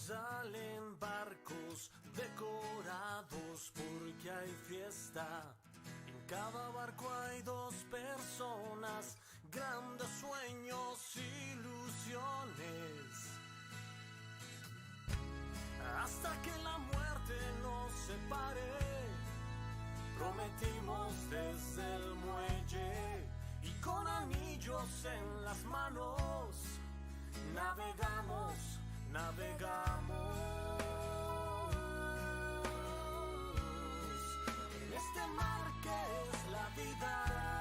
Salen barcos decorados porque hay fiesta. En cada barco hay dos personas, grandes sueños, ilusiones. Hasta que la muerte nos separe, prometimos desde el muelle y con anillos en las manos navegamos. En este mar que es la vida.